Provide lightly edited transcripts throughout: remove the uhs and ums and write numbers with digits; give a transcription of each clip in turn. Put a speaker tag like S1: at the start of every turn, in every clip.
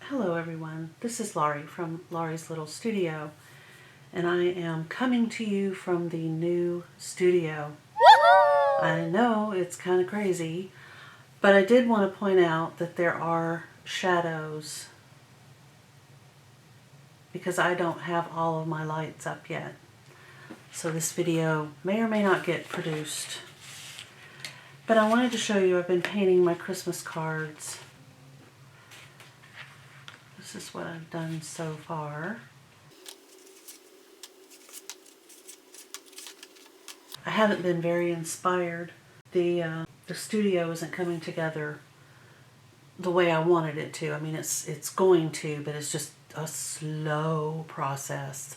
S1: Hello everyone, this is Laurie from Laurie's Little Studio, and I am coming to you from the new studio. I know it's kind of crazy, but I did want to point out that there are shadows because I don't have all of my lights up yet. So this video may or may not get produced. But I wanted to show you I've been painting my Christmas cards. This is what I've done so far. I haven't been very inspired. The studio isn't coming together the way I wanted it to. I mean, it's going to, but it's just a slow process.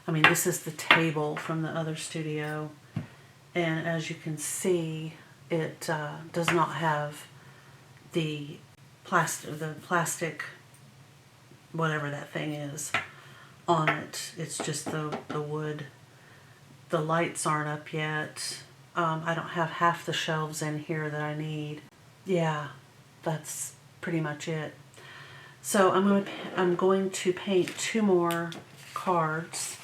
S1: I mean, this is the table from the other studio, and as you can see, it does not have the plastic, whatever that thing is, on it. It's just the wood. The lights aren't up yet. I don't have half the shelves in here that I need. Yeah, that's pretty much it. So I'm going to paint 2 more cards.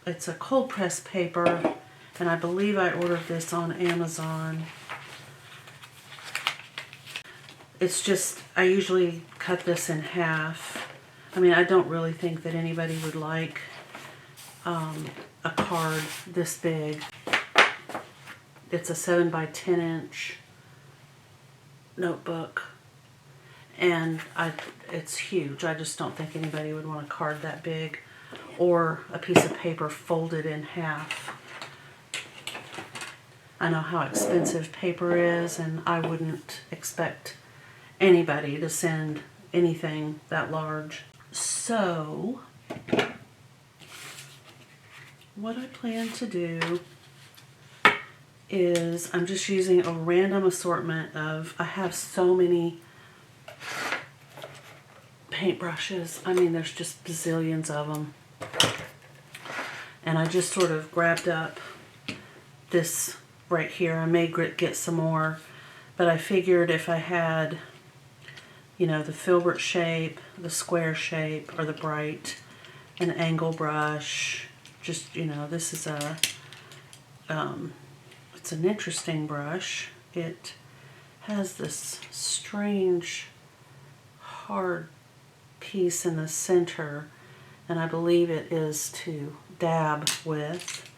S1: It's a cold press paper, and I believe I ordered this on Amazon. It's just, I usually cut this in half. I mean, I don't really think that anybody would like a card this big. It's a 7 by 10 inch notebook, and it's huge. I just don't think anybody would want a card that big, or a piece of paper folded in half. I know how expensive paper is, and I wouldn't expect anybody to send anything that large. So what I plan to do is I'm just using a random assortment of, I have so many paintbrushes. I mean, there's just bazillions of them. And I just sort of grabbed up this right here. I may get some more, but I figured if I had, you know, the filbert shape, the square shape, or the bright, an angle brush, just, you know, this is a, it's an interesting brush. It has this strange hard piece in the center, and I believe it is to dab with.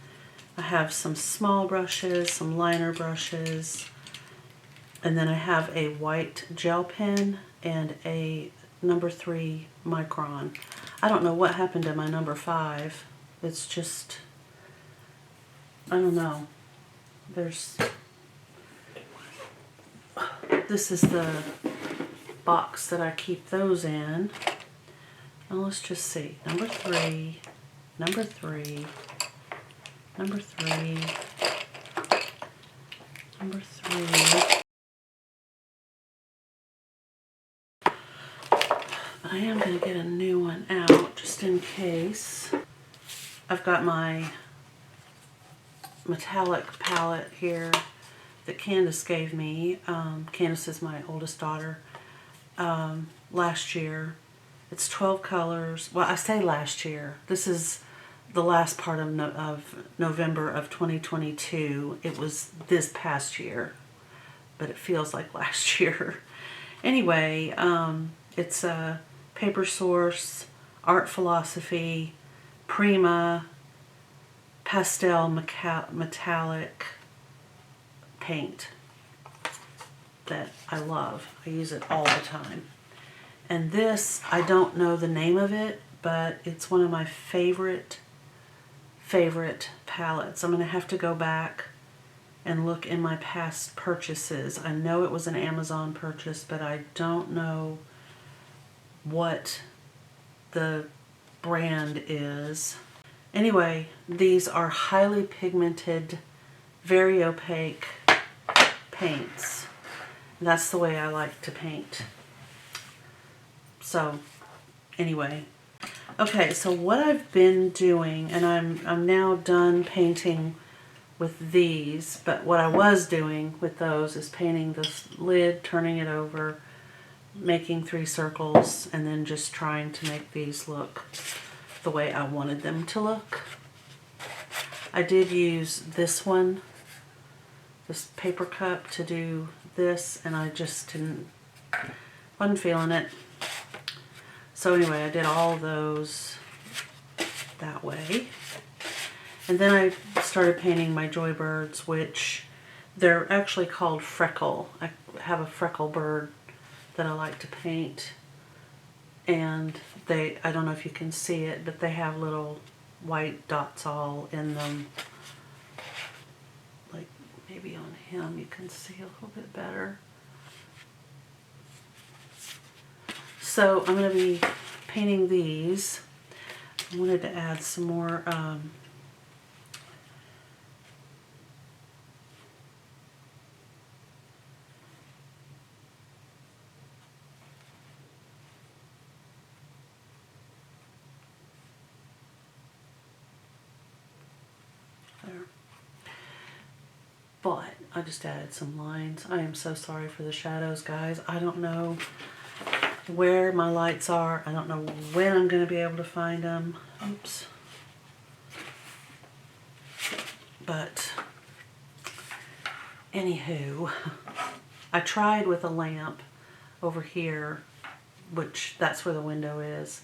S1: I have some small brushes, some liner brushes, and then I have a white gel pen and a number 3 micron. I don't know what happened to my number 5. It's just, I don't know. This is the box that I keep those in. Now let's just see. Number 3, number 3, number 3, number 3. But I am going to get a new one out just in case. I've got my metallic palette here that Candace gave me. Candace is my oldest daughter. Last year. It's 12 colors. Well, I say last year. This is the last part of November of 2022. It was this past year, but it feels like last year. Anyway, it's a Paper Source, Art Philosophy, Prima, pastel metallic paint that I love. I use it all the time. And this, I don't know the name of it, but it's one of my favorite palettes. I'm going to have to go back and look in my past purchases. I know it was an Amazon purchase, but I don't know what the brand is. Anyway, these are highly pigmented, very opaque paints. That's the way I like to paint. So anyway, okay, so what I've been doing, and I'm now done painting with these, but what I was doing with those is painting this lid, turning it over, making 3 circles and then just trying to make these look the way I wanted them to look. I did use this one, this paper cup, to do this, and I just wasn't feeling it. So anyway, I did all those that way. And then I started painting my joybirds, which they're actually called Freckle. I have a freckle bird that I like to paint. And I don't know if you can see it, but they have little white dots all in them. Like maybe on him you can see a little bit better. So I'm going to be painting these. I wanted to add some more there. But I just added some lines. I am so sorry for the shadows, guys. I don't know where my lights are. I don't know when I'm going to be able to find them. Oops. But anywho, I tried with a lamp over here, which that's where the window is,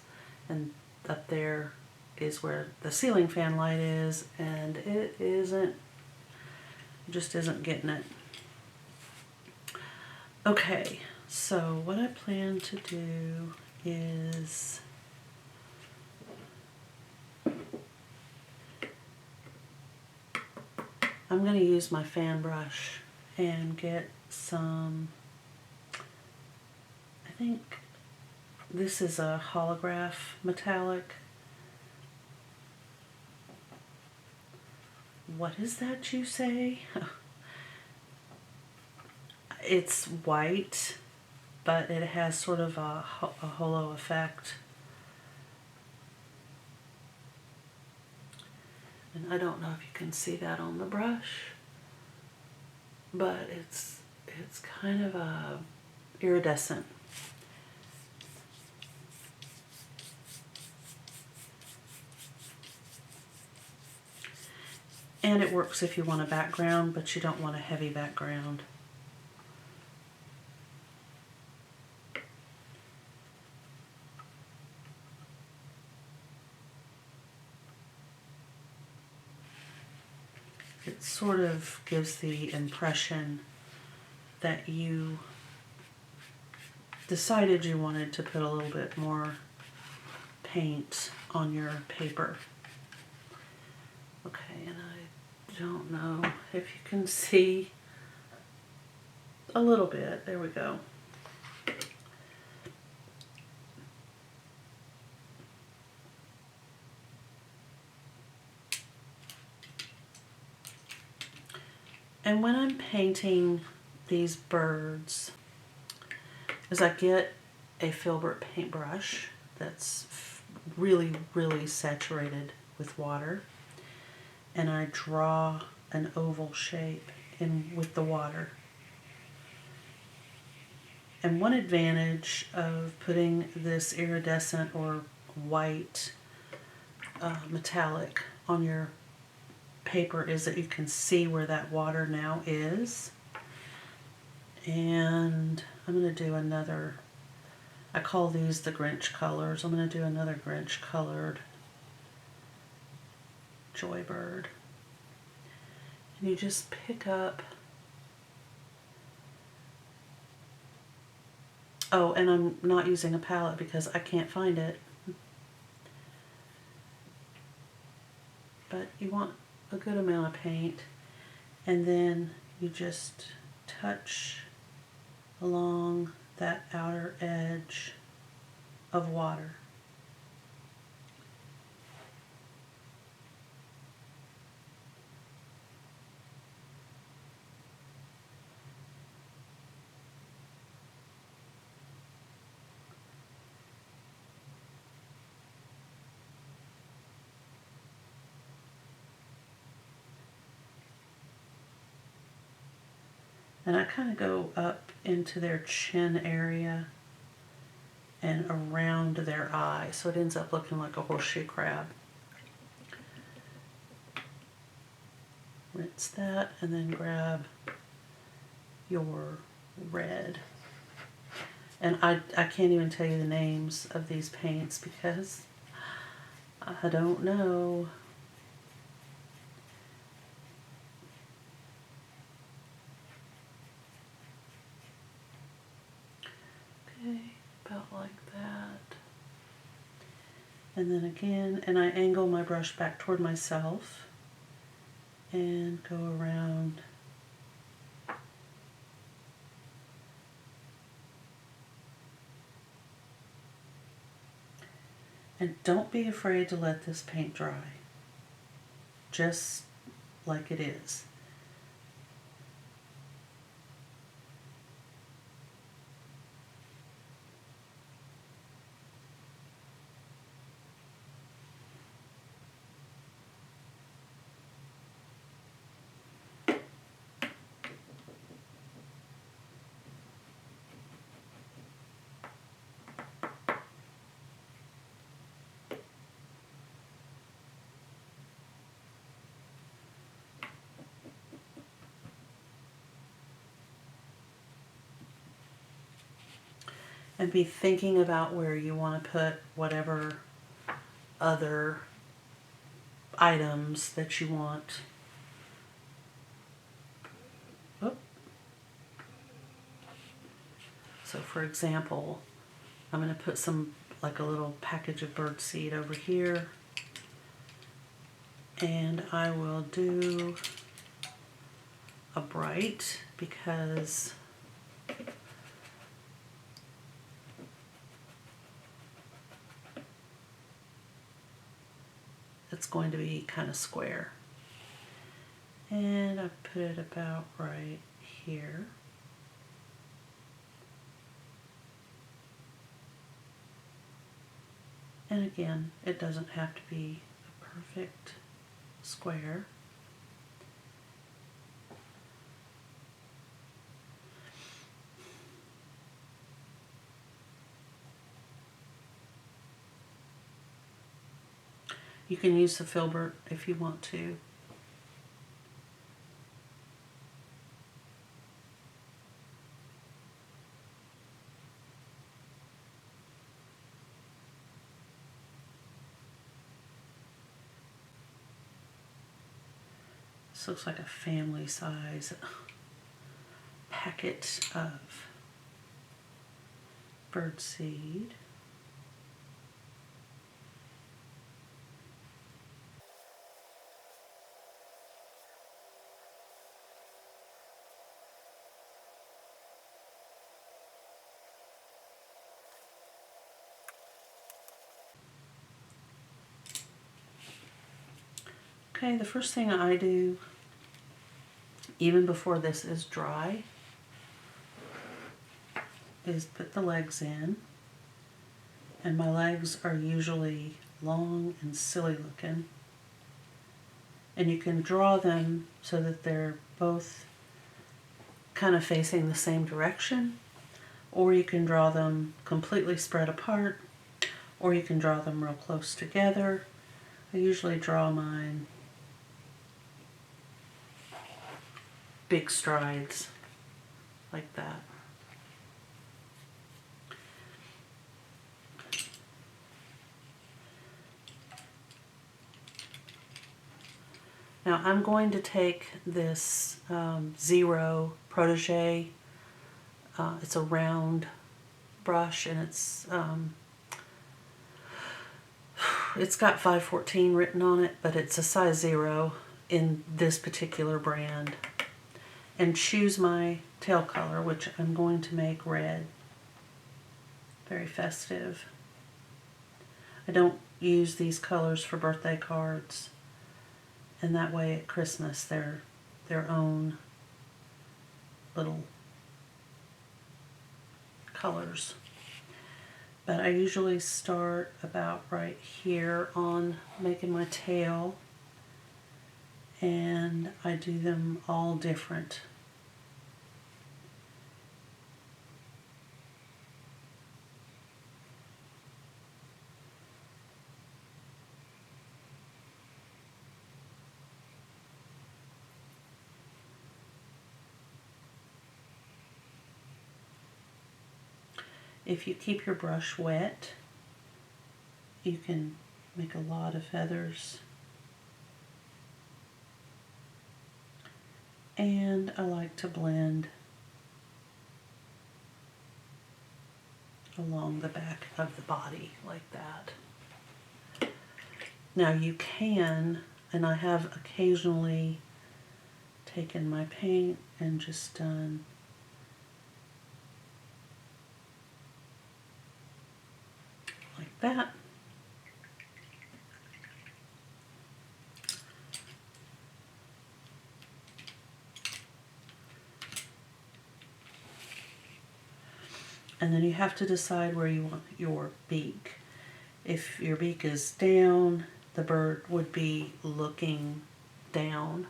S1: and up there is where the ceiling fan light is, and it just isn't getting it. Okay, so what I plan to do is I'm going to use my fan brush and get some, I think this is a holograph metallic. What is that you say? It's white, but it has sort of a holo effect. And I don't know if you can see that on the brush, but it's kind of iridescent. And it works if you want a background, but you don't want a heavy background. It sort of gives the impression that you decided you wanted to put a little bit more paint on your paper. Okay, and I don't know if you can see a little bit. There we go. And when I'm painting these birds, is I get a filbert paintbrush that's really, really saturated with water, and I draw an oval shape in with the water. And one advantage of putting this iridescent or white metallic on your paper is that you can see where that water now is. And I'm going to do another, I call these the Grinch colors. I'm going to do another Grinch colored joybird. And you just pick up, oh, and I'm not using a palette because I can't find it. But you want a good amount of paint, and then you just touch along that outer edge of water. And I kind of go up into their chin area and around their eye. So it ends up looking like a horseshoe crab. Rinse that and then grab your red. And I can't even tell you the names of these paints because I don't know. Okay, about like that. And then again, and I angle my brush back toward myself and go around. And don't be afraid to let this paint dry, just like it is. And be thinking about where you want to put whatever other items that you want. Oop. So for example, I'm going to put some, like a little package of birdseed over here. And I will do a bright because it's going to be kind of square. And I put it about right here. And again, it doesn't have to be a perfect square. You can use the filbert if you want to. This looks like a family size packet of birdseed. Okay, the first thing I do, even before this is dry, is put the legs in. And my legs are usually long and silly looking. And you can draw them so that they're both kind of facing the same direction, or you can draw them completely spread apart, or you can draw them real close together. I usually draw mine big strides like that. Now I'm going to take this Zero Protege. It's a round brush, and it's got 514 written on it, but it's a size 0 in this particular brand. And choose my tail color, which I'm going to make red. Very festive. I don't use these colors for birthday cards. And that way at Christmas they're their own little colors. But I usually start about right here on making my tail, and I do them all different. If you keep your brush wet, you can make a lot of feathers. And I like to blend along the back of the body like that. Now you can, and I have occasionally taken my paint and just done like that. And then you have to decide where you want your beak. If your beak is down, the bird would be looking down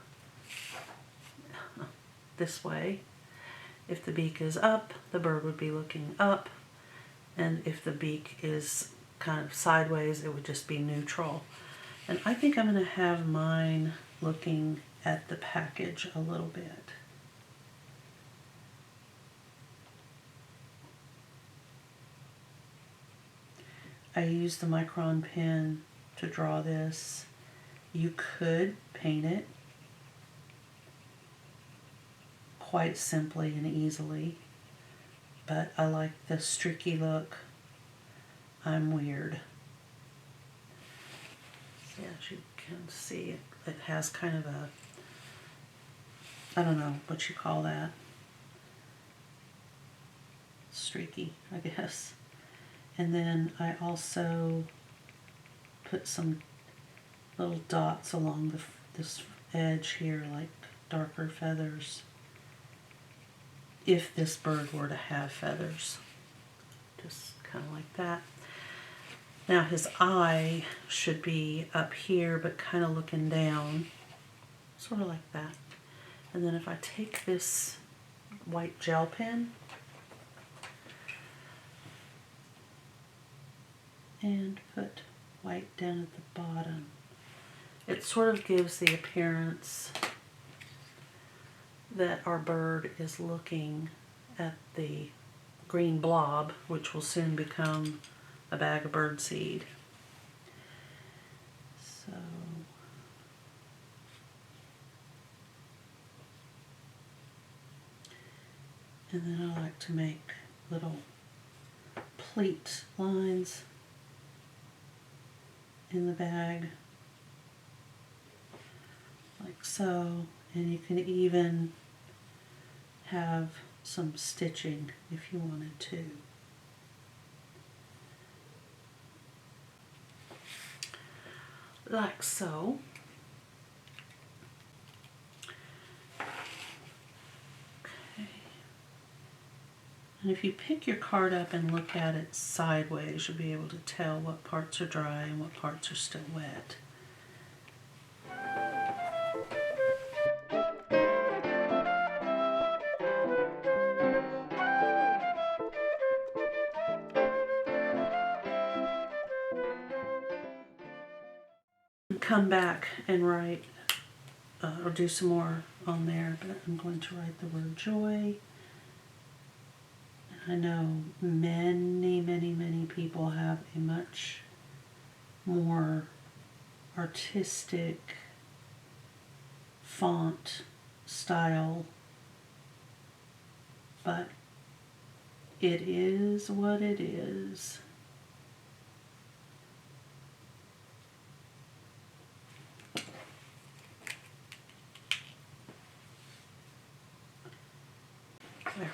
S1: this way. If the beak is up, the bird would be looking up. And if the beak is kind of sideways, it would just be neutral. And I think I'm going to have mine looking at the package a little bit. I used the Micron pen to draw this. You could paint it quite simply and easily, but I like the streaky look. I'm weird. Yeah, as you can see, it has kind of a, I don't know what you call that. Streaky, I guess. And then I also put some little dots along this edge here, like darker feathers, if this bird were to have feathers. Just kind of like that. Now his eye should be up here, but kind of looking down, sort of like that. And then if I take this white gel pen and put white down at the bottom, it sort of gives the appearance that our bird is looking at the green blob, which will soon become a bag of birdseed. So and then I like to make little pleat lines in the bag, like so, and you can even have some stitching if you wanted to. Like so. Okay. And if you pick your card up and look at it sideways, you'll be able to tell what parts are dry and what parts are still wet. Come back and write or do some more on there, but I'm going to write the word joy. I know many people have a much more artistic font style, but it is what it is. There.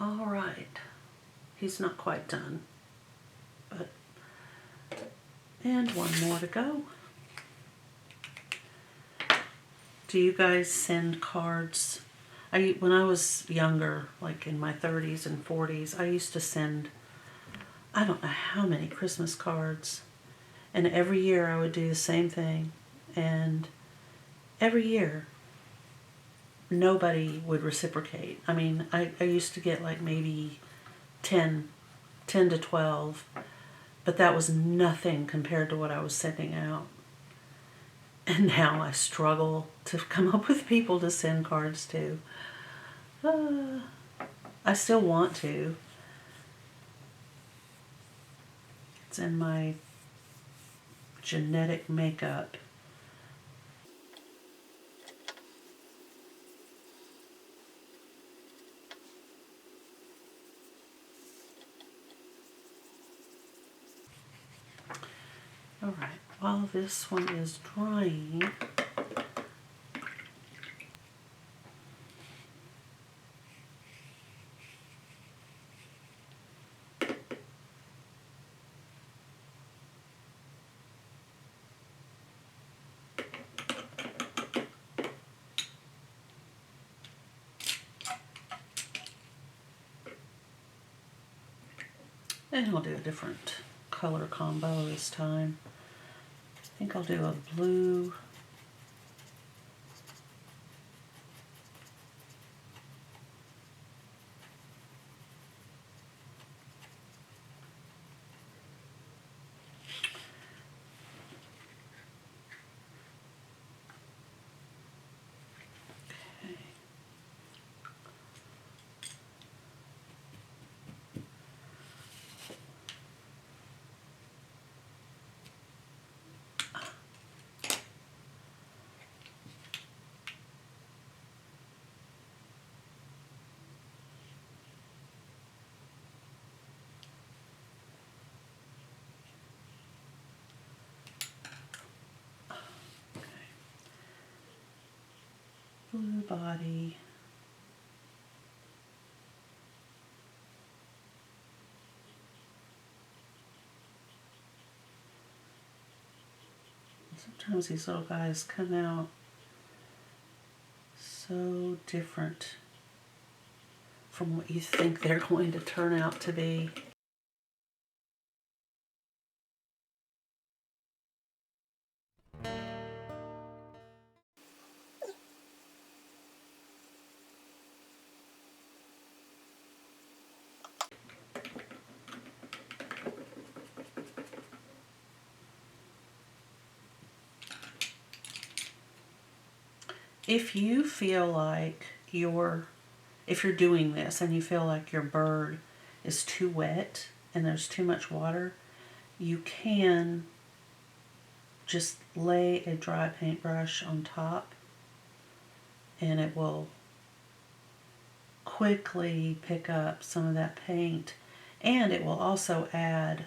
S1: All right. He's not quite done, but, and one more to go. Do you guys send cards? When I was younger, like in my 30s and 40s, I used to send, I don't know how many Christmas cards. And every year I would do the same thing. And every year, nobody would reciprocate. I mean, I used to get like maybe 10 to 12, but that was nothing compared to what I was sending out. And now I struggle to come up with people to send cards to. I still want to. It's in my genetic makeup. All right, while this one is drying, and I'll do a different color combo this time. I think I'll do a blue, blue body. Sometimes these little guys come out so different from what you think they're going to turn out to be. If you feel like if you're doing this and you feel like your bird is too wet and there's too much water, you can just lay a dry paintbrush on top and it will quickly pick up some of that paint, and it will also add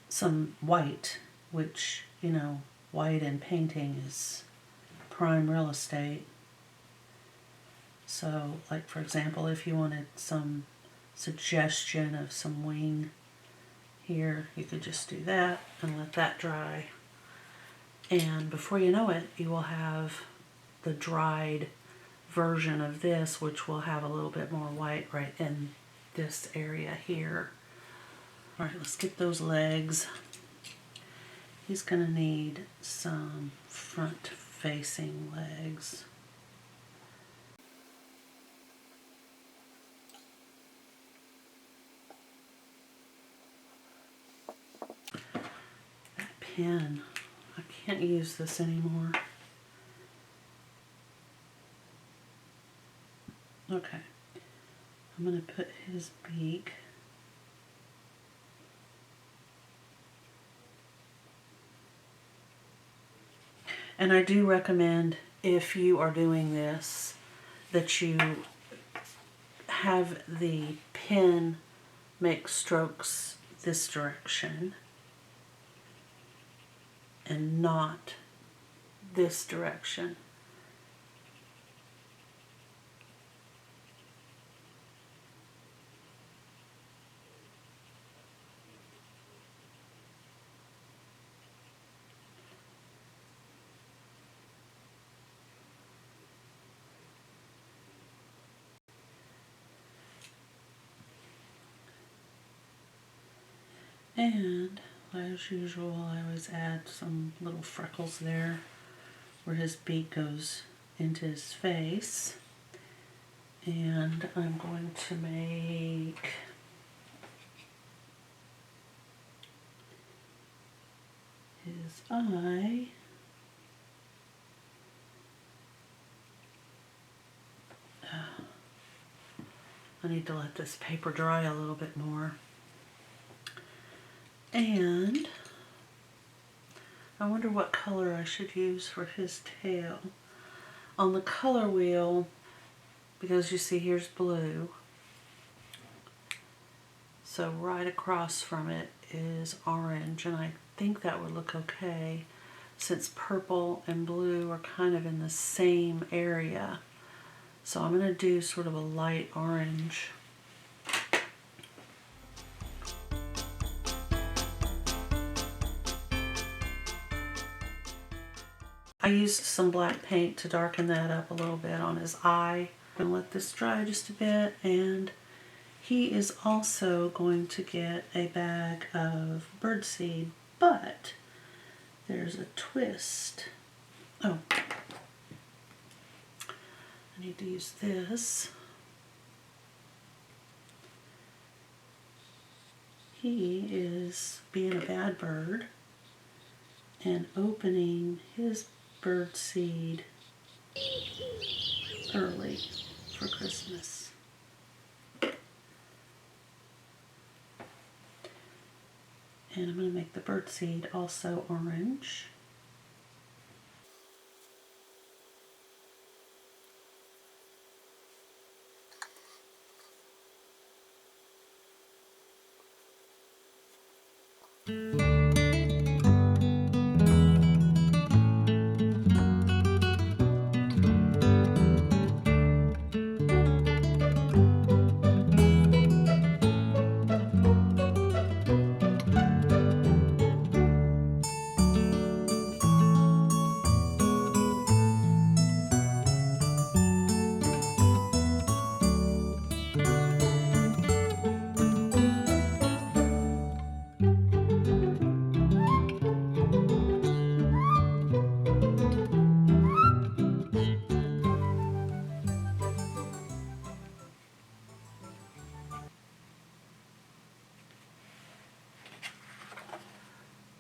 S1: some white, which, you know, white in painting is prime real estate. So, like for example, if you wanted some suggestion of some wing here, you could just do that and let that dry. And before you know it, you will have the dried version of this, which will have a little bit more white right in this area here. All right, let's get those legs. He's going to need some front-facing legs. That pen, I can't use this anymore. Okay, I'm going to put his beak. And I do recommend, if you are doing this, that you have the pen make strokes this direction and not this direction. And as usual, I always add some little freckles there where his beak goes into his face. And I'm going to make his eye. I need to let this paper dry a little bit more. And I wonder what color I should use for his tail. On the color wheel, because you see here's blue, so right across from it is orange, and I think that would look okay since purple and blue are kind of in the same area. So I'm going to do sort of a light orange. I used some black paint to darken that up a little bit on his eye. I'm going to let this dry just a bit, and he is also going to get a bag of birdseed, but there's a twist. Oh, I need to use this. He is being a bad bird and opening his birdseed early for Christmas. And I'm going to make the birdseed also orange.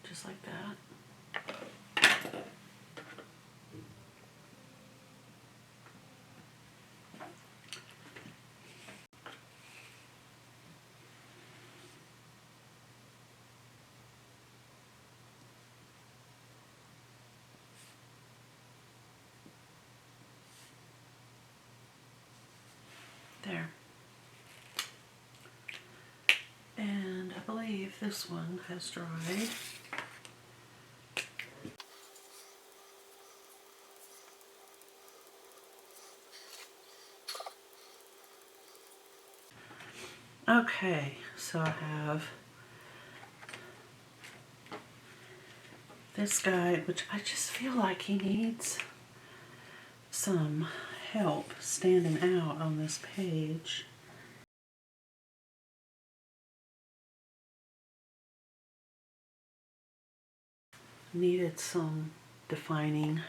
S1: Just like that. There. And I believe this one has dried. Okay, so I have this guy, which I just feel like he needs some help standing out on this page. Needed some defining,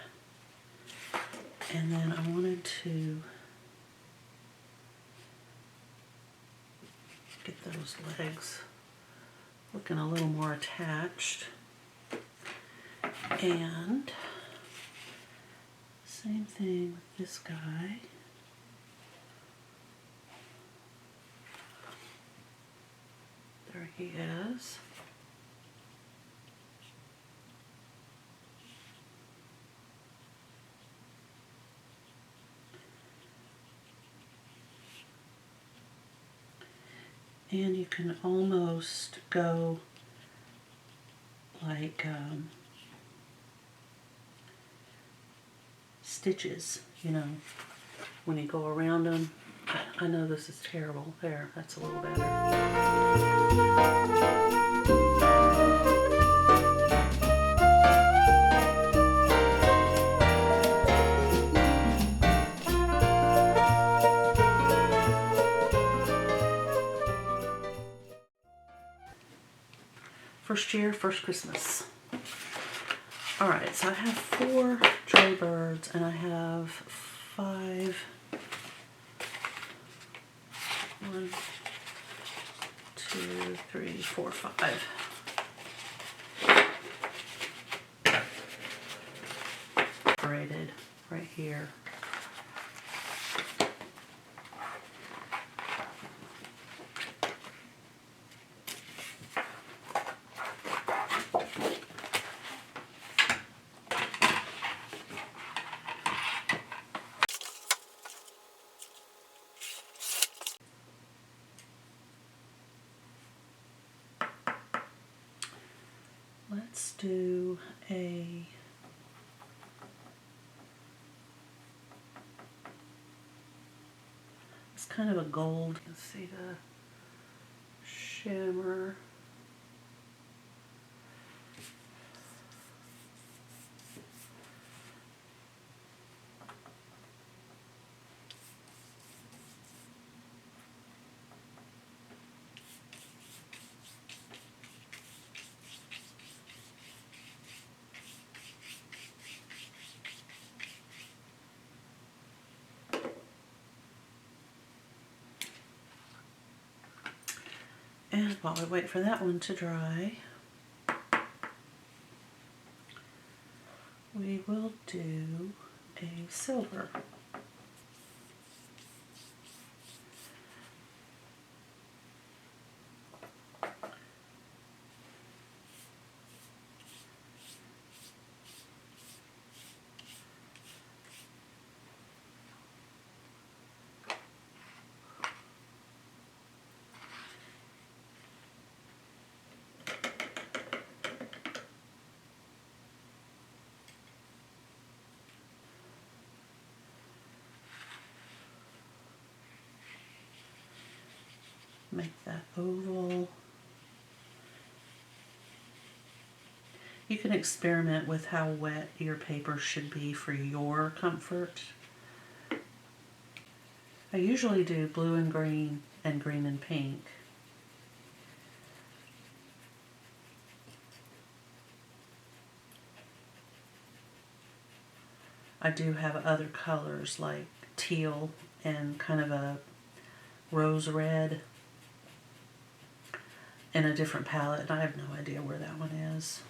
S1: and then I wanted to get those legs looking a little more attached. And same thing with this guy. There he is. And you can almost go like stitches, you know, when you go around them. I know this is terrible. There, that's a little better. First year, first Christmas. Alright, so I have 4 joy birds and I have 5. 1, 2, 3, 4, 5. Separated right here. do a it's kind of a gold. You can see the shimmer. And while we wait for that one to dry, we will do a silver. Make that oval. You can experiment with how wet your paper should be for your comfort. I usually do blue and green and pink. I do have other colors like teal and kind of a rose red in a different palette, and I have no idea where that one is.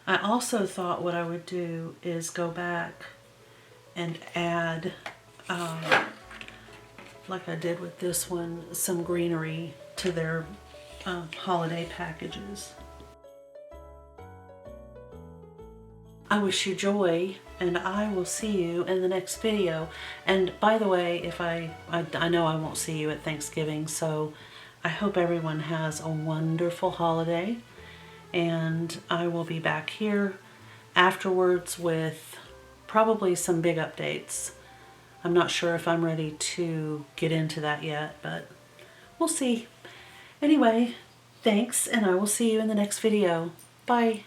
S1: I also thought what I would do is go back and add, like I did with this one, some greenery to their holiday packages. I wish you joy, and I will see you in the next video. And by the way, if I know I won't see you at Thanksgiving, so I hope everyone has a wonderful holiday. And I will be back here afterwards with probably some big updates. I'm not sure if I'm ready to get into that yet, but we'll see. Anyway, thanks, and I will see you in the next video. Bye.